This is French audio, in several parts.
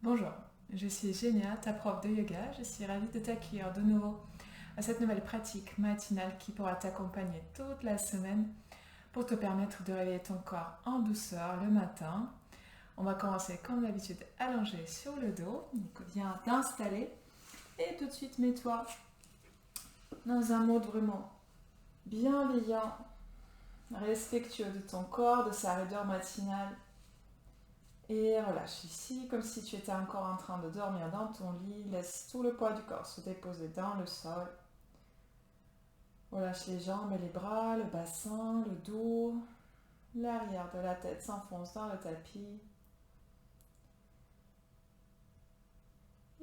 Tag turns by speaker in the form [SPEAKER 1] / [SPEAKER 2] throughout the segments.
[SPEAKER 1] Bonjour, je suis Génia, ta prof de yoga. Je suis ravie de t'accueillir de nouveau à cette nouvelle pratique matinale qui pourra t'accompagner toute la semaine pour te permettre de réveiller ton corps en douceur le matin. On va commencer comme d'habitude allongé sur le dos. Donc viens t'installer et tout de suite mets-toi dans un mode vraiment bienveillant, respectueux de ton corps, de sa raideur matinale. Et relâche ici, comme si tu étais encore en train de dormir dans ton lit. Laisse tout le poids du corps se déposer dans le sol. Relâche les jambes et les bras, le bassin, le dos. L'arrière de la tête s'enfonce dans le tapis.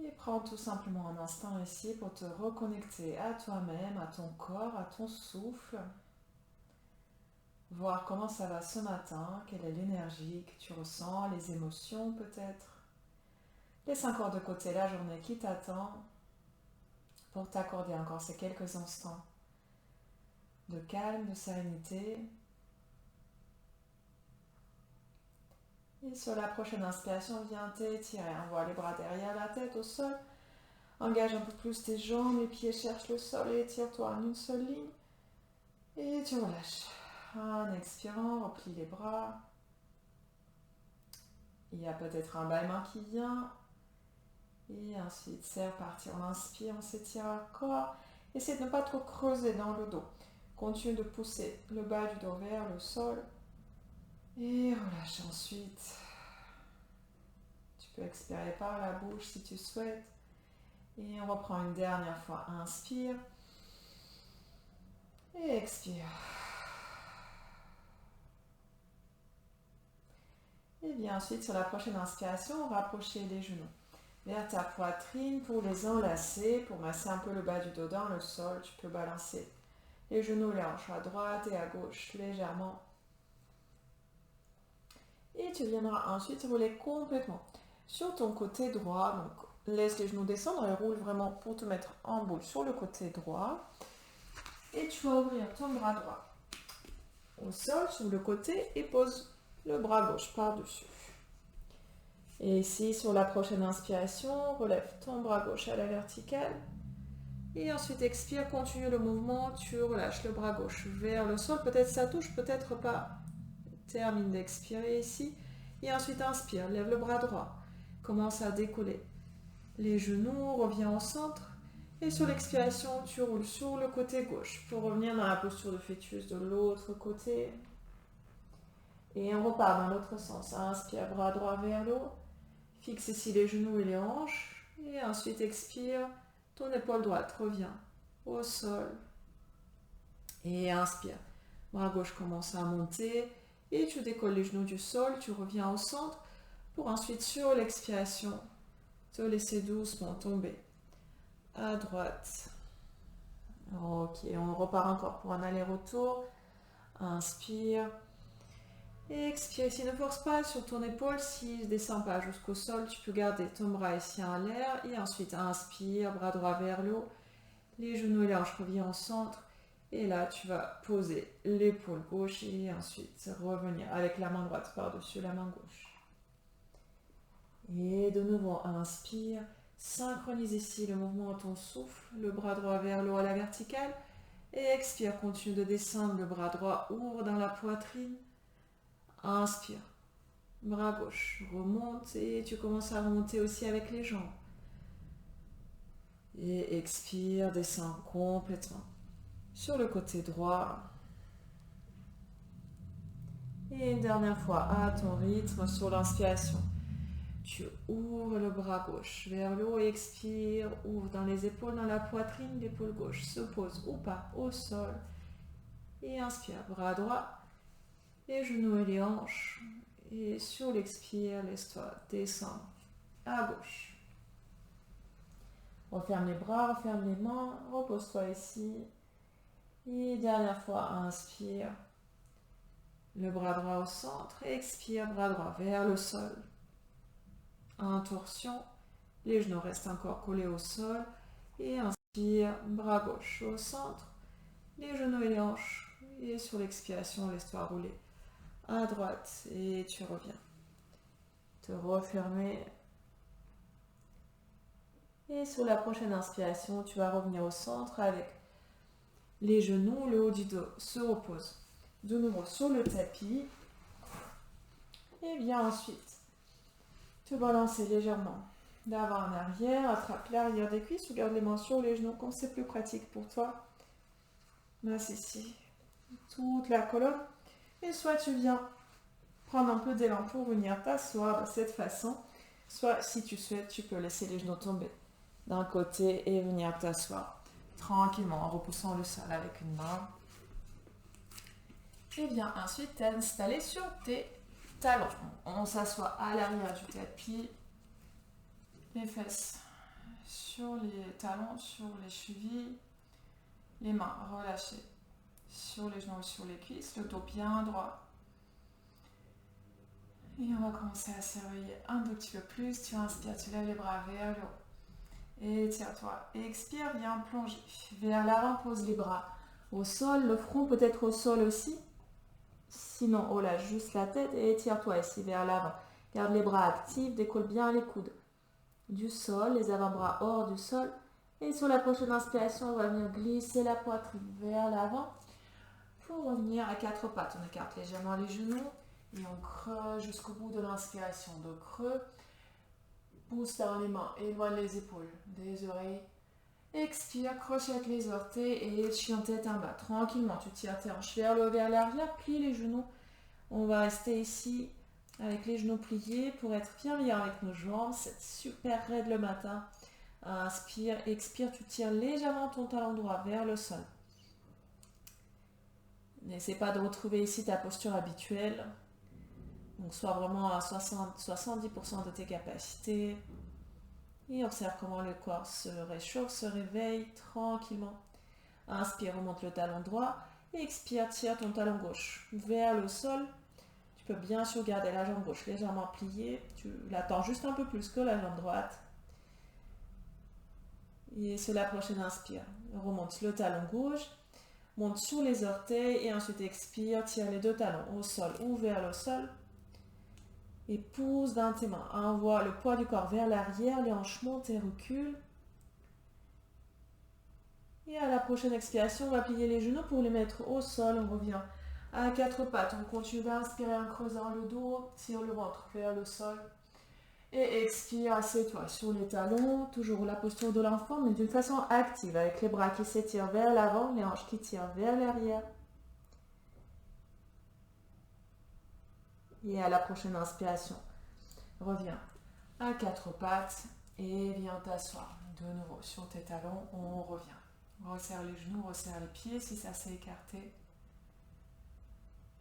[SPEAKER 1] Et prends tout simplement un instant ici pour te reconnecter à toi-même, à ton corps, à ton souffle. Voir comment ça va ce matin, quelle est l'énergie que tu ressens, les émotions peut-être. Laisse encore de côté la journée qui t'attend pour t'accorder encore ces quelques instants de calme, de sérénité. Et sur la prochaine inspiration, viens t'étirer. Envoie les bras derrière la tête au sol. Engage un peu plus tes jambes, les pieds cherchent le sol et étire-toi en une seule ligne. Et tu relâches. En expirant, replie les bras. Il y a peut-être un bâillement qui vient. Et ensuite, c'est reparti. On inspire, on s'étire encore. Essaie de ne pas trop creuser dans le dos. Continue de pousser le bas du dos vers le sol. Et relâche ensuite. Tu peux expirer par la bouche si tu souhaites. Et on reprend une dernière fois. Inspire. Et expire. Et bien ensuite, sur la prochaine inspiration, rapprochez les genoux vers ta poitrine pour les enlacer, pour masser un peu le bas du dos dans le sol. Tu peux balancer les genoux, les hanches à droite et à gauche légèrement. Et tu viendras ensuite rouler complètement sur ton côté droit. Donc laisse les genoux descendre et roule vraiment pour te mettre en boule sur le côté droit. Et tu vas ouvrir ton bras droit au sol sur le côté et pose le bras gauche par-dessus. Et ici, sur la prochaine inspiration, relève ton bras gauche à la verticale. Et ensuite, expire, continue le mouvement, tu relâches le bras gauche vers le sol. Peut-être ça touche, peut-être pas. Termine d'expirer ici. Et ensuite, inspire, lève le bras droit. Commence à décoller les genoux, reviens au centre. Et sur l'expiration, tu roules sur le côté gauche pour revenir dans la posture de fœtus de l'autre côté. Et on repart dans l'autre sens. Inspire, bras droit vers le haut. Fixe ici les genoux et les hanches. Et ensuite, expire. Ton épaule droite revient au sol. Et inspire. Bras gauche commence à monter. Et tu décolles les genoux du sol. Tu reviens au centre. Pour ensuite, sur l'expiration, te laisser doucement tomber à droite. Ok, on repart encore pour un aller-retour. Inspire. Et expire ici, ne force pas sur ton épaule, s'il ne descend pas jusqu'au sol, tu peux garder ton bras ici en l'air. Et ensuite, inspire, bras droit vers le haut, les genoux et les hanches reviennent au centre. Et là, tu vas poser l'épaule gauche et ensuite revenir avec la main droite par-dessus la main gauche. Et de nouveau, inspire, synchronise ici le mouvement de ton souffle, le bras droit vers le haut à la verticale. Et expire, continue de descendre, le bras droit ouvre dans la poitrine. Inspire. Bras gauche remonte et tu commences à remonter aussi avec les jambes. Et expire, descends complètement sur le côté droit. Et une dernière fois à ton rythme sur l'inspiration. Tu ouvres le bras gauche vers le haut et expire, ouvre dans les épaules, dans la poitrine, l'épaule gauche se pose ou pas au sol. Et inspire, bras droit, les genoux et les hanches. Et sur l'expire, laisse-toi descendre à gauche. Referme les bras, referme les mains, repose-toi ici. Et dernière fois, inspire. Le bras droit au centre, expire, bras droit vers le sol. En torsion, les genoux restent encore collés au sol. Et inspire, bras gauche au centre, les genoux et les hanches. Et sur l'expiration, laisse-toi rouler à droite et tu reviens. Te refermer Et sur la prochaine inspiration, tu vas revenir au centre avec les genoux, le haut du dos se repose de nouveau sur le tapis. Et viens ensuite te balancer légèrement d'avant en arrière, attrape l'arrière des cuisses ou garde les mains sur les genoux quand c'est plus pratique pour toi. Masse ici toute la colonne. Et soit tu viens prendre un peu d'élan pour venir t'asseoir de cette façon, soit si tu souhaites, tu peux laisser les genoux tomber d'un côté et venir t'asseoir tranquillement en repoussant le sol avec une main. Et viens ensuite t'installer sur tes talons. On s'assoit à l'arrière du tapis, les fesses sur les talons, sur les chevilles, les mains relâchées sur les genoux, sur les cuisses, le dos bien droit. Et on va commencer à s'éveiller un tout petit peu plus. Tu inspires, tu lèves les bras vers le haut. Étire-toi. Expire, viens plonger vers l'avant, pose les bras au sol, le front peut être au sol aussi. Sinon, relâche juste la tête et étire-toi ici vers l'avant. Garde les bras actifs, décolle bien les coudes du sol, les avant-bras hors du sol. Et sur la prochaine inspiration, on va venir glisser la poitrine vers l'avant pour revenir à quatre pattes. On écarte légèrement les genoux et on creuse jusqu'au bout de l'inspiration. De creux, pousse dans les mains, éloigne les épaules des oreilles. Expire, crochette les orteils et chien tête en bas. Tranquillement, tu tires tes hanches vers le haut, vers l'arrière, plie les genoux. On va rester ici avec les genoux pliés pour être bien avec nos jambes. C'est super raide le matin. Inspire, expire, tu tires légèrement ton talon droit vers le sol. N'essaie pas de retrouver ici ta posture habituelle. Donc sois vraiment à 70% de tes capacités. Et observe comment le corps se réchauffe, se réveille tranquillement. Inspire, remonte le talon droit. Expire, tire ton talon gauche vers le sol. Tu peux bien sûr garder la jambe gauche légèrement pliée. Tu la tends juste un peu plus que la jambe droite. Et sur la prochaine inspire, remonte le talon gauche. Monte sur les orteils et ensuite expire, tire les deux talons au sol ou vers le sol. Et pousse dans tes mains. Envoie le poids du corps vers l'arrière, les hanches montent et reculent. Et à la prochaine expiration, on va plier les genoux pour les mettre au sol. On revient à quatre pattes. On continue d'inspirer en creusant le dos, tire le ventre vers le sol. Et expire, assieds-toi sur les talons, toujours la posture de l'enfant, mais d'une façon active, avec les bras qui s'étirent vers l'avant, les hanches qui tirent vers l'arrière. Et à la prochaine inspiration, reviens à quatre pattes et viens t'asseoir de nouveau sur tes talons. On revient. Resserre les genoux, resserre les pieds si ça s'est écarté.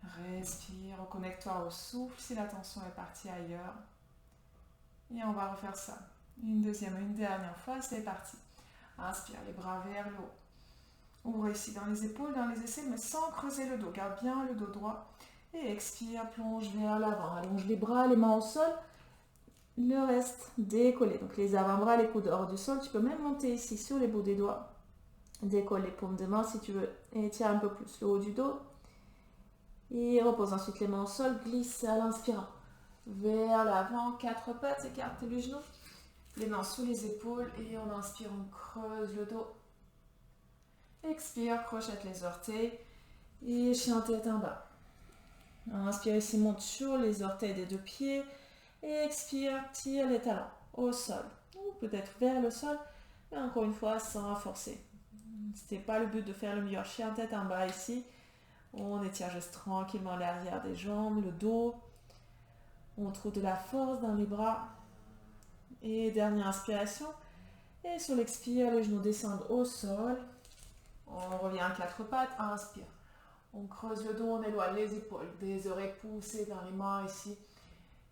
[SPEAKER 1] Respire, reconnecte-toi au souffle si la tension est partie ailleurs. Et on va refaire ça. Une deuxième, une dernière fois, c'est parti. Inspire, les bras vers le haut. Ouvre ici dans les épaules, dans les aisselles, mais sans creuser le dos. Garde bien le dos droit. Et expire, plonge vers l'avant. Allonge les bras, les mains au sol. Le reste décollé. Donc les avant-bras, les coudes hors du sol. Tu peux même monter ici sur les bouts des doigts. Décolle les paumes de main si tu veux. Et tire un peu plus le haut du dos. Et repose ensuite les mains au sol. Glisse à l'inspirant. Vers l'avant, quatre pattes, écarte les genoux. Les mains sous les épaules. Et on inspire, on creuse le dos. Expire, crochette les orteils. Et chien tête en bas. Inspire ici, monte sur les orteils des deux pieds. Et expire, tire les talons au sol. Ou peut-être vers le sol. Mais encore une fois, sans forcer. Ce n'est pas le but de faire le meilleur chien tête en bas ici. On étire juste tranquillement l'arrière des jambes, le dos. On trouve de la force dans les bras. Et dernière inspiration. Et sur l'expire, les genoux descendent au sol. On revient à quatre pattes. Inspire. On creuse le dos, on éloigne les épaules des oreilles poussées dans les mains ici.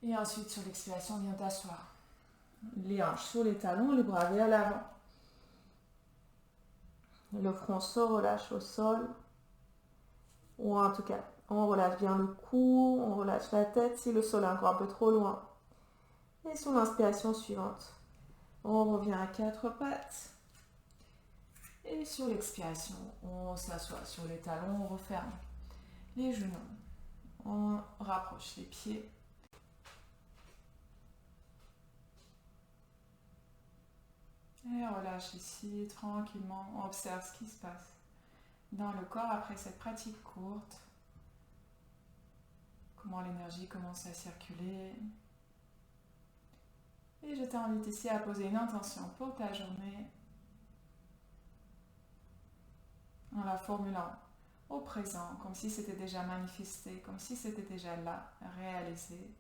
[SPEAKER 1] Et ensuite, sur l'expiration, viens t'asseoir. Les hanches sur les talons, les bras vers l'avant. Le front se relâche au sol. Ou en tout cas, on relâche bien le cou, on relâche la tête si le sol est encore un peu trop loin. Et sur l'inspiration suivante, on revient à quatre pattes. Et sur l'expiration, on s'assoit sur les talons, on referme les genoux. On rapproche les pieds. relâche ici, tranquillement. On observe ce qui se passe dans le corps après cette pratique courte. Comment l'énergie commence à circuler. Et je t'invite ici à poser une intention pour ta journée en la formulant au présent, comme si c'était déjà manifesté, comme si c'était déjà là, réalisé.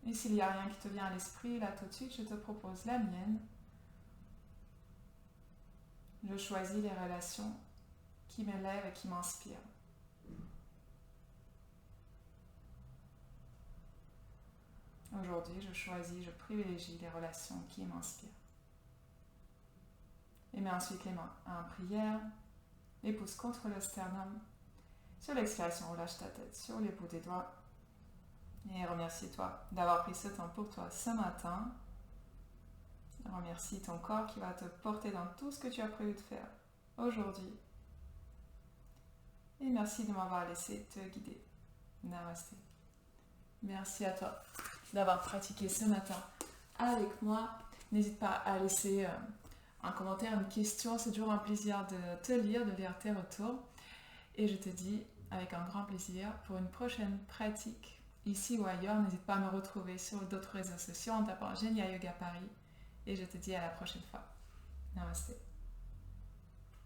[SPEAKER 1] Et s'il n'y a rien qui te vient à l'esprit, là tout de suite, je te propose la mienne. Je choisis les relations qui m'élèvent et qui m'inspirent. Aujourd'hui, je choisis, je privilégie les relations qui m'inspirent. Et mets ensuite les mains en prière, les pouces contre le sternum. Sur l'expiration, relâche ta tête sur les bouts des doigts. Et remercie-toi d'avoir pris ce temps pour toi ce matin. Remercie ton corps qui va te porter dans tout ce que tu as prévu de faire aujourd'hui. Et merci de m'avoir laissé te guider. Namasté. Merci à toi d'avoir pratiqué ce matin avec moi. N'hésite pas à laisser un commentaire, une question. C'est toujours un plaisir de te lire, de lire tes retours. Et je te dis avec un grand plaisir pour une prochaine pratique ici ou ailleurs. N'hésite pas à me retrouver sur d'autres réseaux sociaux en tapant Genia Yoga Paris. Et je te dis à la prochaine fois. Namasté.